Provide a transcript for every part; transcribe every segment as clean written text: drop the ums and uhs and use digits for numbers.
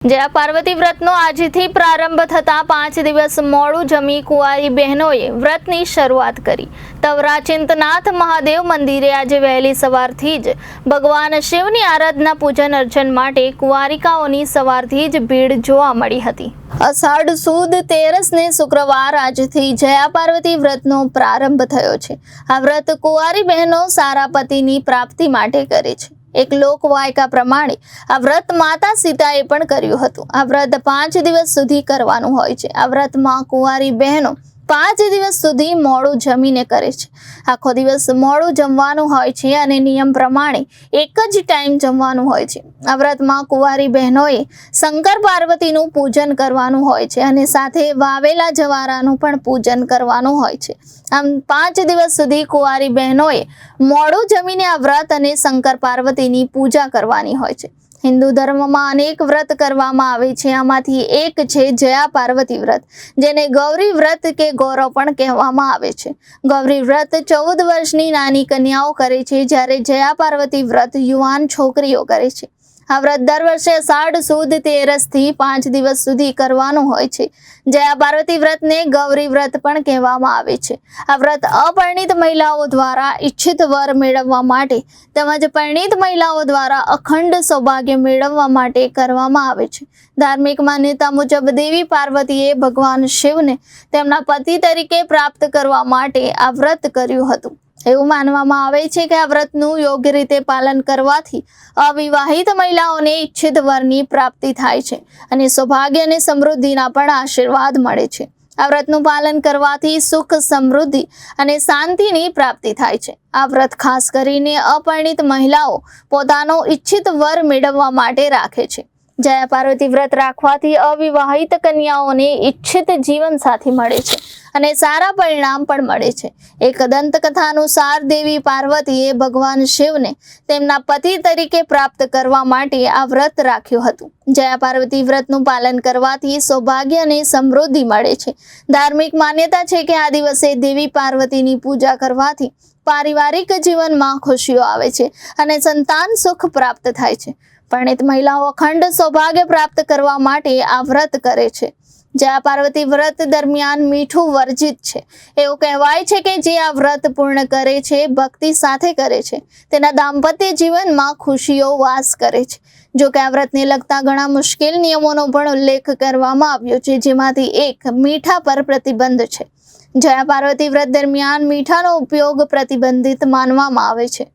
જયા પાર્વતી વ્રતનો આજથી પ્રારંભ થતા 5 દિવસ મોડું જમી કુંવારી બહેનોએ વ્રતની શરૂઆત કરી। તવરા ચિંતનાથ મહાદેવ મંદિરે આજે વહેલી સવારથી જ ભગવાન શિવની આરાધના પૂજન અર્ચન માટે કુંવારિકાઓની સવારથી જ ભીડ જોવા મળી હતી। અષાઢ સુદ 13 ને શુક્રવાર આજથી જયા પાર્વતી વ્રતનો પ્રારંભ થયો છે। આ વ્રત કુંવારી બહેનો સારા પતિની પ્રાપ્તિ માટે કરે છે। એક લોકવાયકા પ્રમાણે આ વ્રત માતા સીતાએ પણ કર્યું હતું। આ વ્રત 5 દિવસ સુધી કરવાનું હોય છે। આ વ્રતમાં કુંવારી બહેનો 5 દિવસ સુધી મોડું જમીને કરે છે। આખો દિવસ મોડું જમવાનું હોય છે અને નિયમ પ્રમાણે એક જ ટાઈમ જમવાનું હોય છે। આ વ્રતમાં કુંવારી બહેનોએ શંકર પાર્વતીનું પૂજન કરવાનું હોય છે અને સાથે વાવેલા જવારાનું પણ પૂજન કરવાનું હોય છે। આમ 5 દિવસ સુધી કુંવારી બહેનોએ મોડું જમીને આ વ્રત અને શંકર પાર્વતીની પૂજા કરવાની હોય છે। હિન્દુ ધર્મમાં અનેક વ્રત કરવામાં આવે છે। આમાંથી એક છે જયા પાર્વતી વ્રત, જેને ગૌરી વ્રત કે ગૌરવ પણ કહેવામાં આવે છે। ગૌરી વ્રત 14 વર્ષની નાની કન્યાઓ કરે છે, જ્યારે જયા પાર્વતી વ્રત યુવાન છોકરીઓ કરે છે। આ વ્રત દર વર્ષે અષાઢ સુદ 13 થી 5 દિવસ સુધી કરવાનું હોય છે। જયા પાર્વતી વ્રતને ગૌરી વ્રત પણ કહેવામાં આવે છે। આ વ્રત અપરિણિત મહિલાઓ દ્વારા ઈચ્છિત વર મેળવવા માટે તેમજ પરિણિત મહિલાઓ દ્વારા અખંડ સૌભાગ્ય મેળવવા માટે કરવામાં આવે છે। ધાર્મિક માન્યતા મુજબ દેવી પાર્વતીએ ભગવાન શિવને તેમના પતિ તરીકે પ્રાપ્ત કરવા માટે આ વ્રત કર્યું હતું। એવું માનવામાં આવે છે કે આ વ્રતનું યોગ્ય રીતે પાલન કરવાથી અવિવાહિત મહિલાઓને ઈચ્છિત વરની પ્રાપ્તિ થાય છે અને સૌભાગ્ય અને સમૃદ્ધિના પણ આશીર્વાદ મળે છે। આ વ્રતનું પાલન કરવાથી સુખ, સમૃદ્ધિ અને શાંતિની પ્રાપ્તિ થાય છે। આ વ્રત ખાસ કરીને અપરિણિત મહિલાઓ પોતાનો ઈચ્છિત વર મેળવવા માટે રાખે છે। જયા પાર્વતી વ્રત રાખવાથી અવિવાહિત કન્યાઓને ઈચ્છિત જીવન સાથી મળે છે અને સારા પરિણામ પણ મળે છે। એક દંતકથા અનુસાર દેવી પાર્વતીએ ભગવાન શિવને તેમના પતિ તરીકે પ્રાપ્ત કરવા માટે આ વ્રત રાખ્યું હતું। જયા પાર્વતી વ્રતનું પાલન કરવાથી સૌભાગ્ય અને સમૃદ્ધિ મળે છે। ધાર્મિક માન્યતા છે કે આ દિવસે દેવી પાર્વતીની પૂજા કરવાથી પારિવારિક જીવનમાં ખુશીઓ આવે છે અને સંતાન સુખ પ્રાપ્ત થાય છે। પરિણીત મહિલાઓ અખંડ સૌભાગ્ય પ્રાપ્ત કરવા માટે આ વ્રત કરે છે। જયા પાર્વતી વ્રત દરમિયાન મીઠું વર્જિત છે। એવું કહેવાય છે કે જે આ વ્રત પૂર્ણ કરે છે, ભક્તિ સાથે કરે છે, તેના દાંપત્ય જીવનમાં ખુશીઓ વાસ કરે છે। જો કે આ વ્રતને લગતા ઘણા મુશ્કેલ નિયમોનો પણ ઉલ્લેખ કરવામાં આવ્યો છે, જેમાંથી એક મીઠા પર પ્રતિબંધ છે। જયા પાર્વતી વ્રત દરમિયાન મીઠાનો ઉપયોગ પ્રતિબંધિત માનવામાં આવે છે।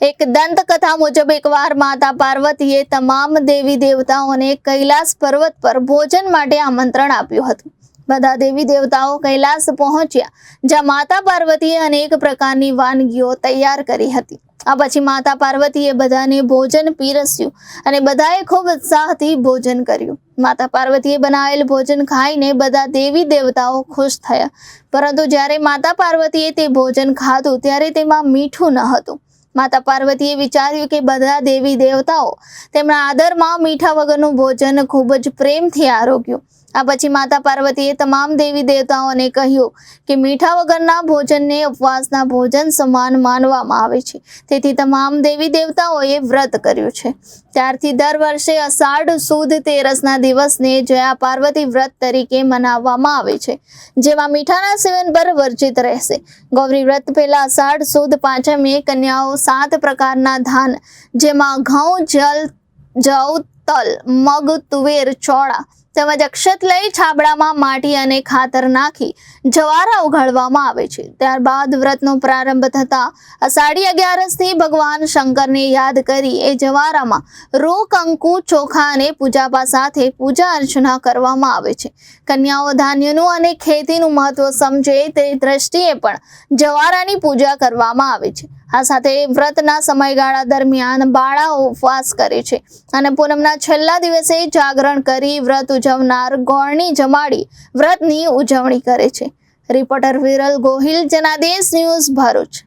એક દંતકથા મુજબ એકવાર માતા પાર્વતીએ તમામ દેવી દેવતાઓને કૈલાસ પર્વત પર ભોજન માટે આમંત્રણ આપ્યું હતું। બધા દેવી દેવતાઓ કૈલાસ પહોંચ્યા, જ્યાં માતા પાર્વતીએ અનેક પ્રકારની વાનગીઓ તૈયાર કરી હતી। આ પછી માતા પાર્વતીએ બધાને ભોજન પીરસ્યું અને બધાએ ખૂબ ઉત્સાહથી ભોજન કર્યું। માતા પાર્વતીએ બનાવેલ ભોજન ખાઈને બધા દેવી દેવતાઓ ખુશ થયા, પરંતુ જ્યારે માતા પાર્વતીએ તે ભોજન ખાધું ત્યારે તેમાં મીઠું ન હતું। માતા પાર્વતીએ વિચાર્યું કે બધા દેવી દેવતાઓ તેમના આદરમાં મીઠા વગરનું ભોજન ખૂબ જ પ્રેમથી આરોગ્યું। આ પછી માતા પાર્વતીએ તમામ દેવી દેવતાઓને કહ્યું કે મીઠા વગરના ભોજનને ઉપવાસના ભોજન સમાન માનવામાં આવે છે, તેથી તમામ દેવી દેવતાઓએ વ્રત કર્યું છે। ત્યારથી દર વર્ષે અષાઢ સુદ 13ના દિવસને જયા પાર્વતી વ્રત તરીકે મનાવવામાં આવે છે, જેમાં મીઠાના સેવન પર વર્જિત રહેશે। ગૌરી વ્રત પહેલા અષાઢ સુદ 5મે કન્યાઓ 7 પ્રકારના ધાન, જેમાં ઘઉં, જવ, તલ, મગ, તુવેર, ચોળા તેમજ અક્ષત લઈ છાબડામાં માટી અને ખાતર નાખી જવારા ઉગાડવામાં આવે છે। ત્યારબાદ વ્રતનો પ્રારંભ થતા અષાઢી 11થી ભગવાન શંકરને યાદ કરી એ જવારામાં રૂ, કંકુ, ચોખા અને પૂજાપા સાથે પૂજા અર્ચના કરવામાં આવે છે। કન્યાઓ ધાન્યનું અને ખેતીનું મહત્વ સમજે તે દ્રષ્ટિએ પણ જવારાની પૂજા કરવામાં આવે છે। આ સાથે વ્રતના સમયગાળા દરમિયાન બાળાઓ ઉપવાસ કરે છે અને પૂનમના છેલ્લા દિવસે જાગરણ કરી વ્રત ઉજવનાર ગોળણી જમાડી વ્રતની ઉજવણી કરે છે। Reporter Viral Gohil, Janadesh news, Bharuch.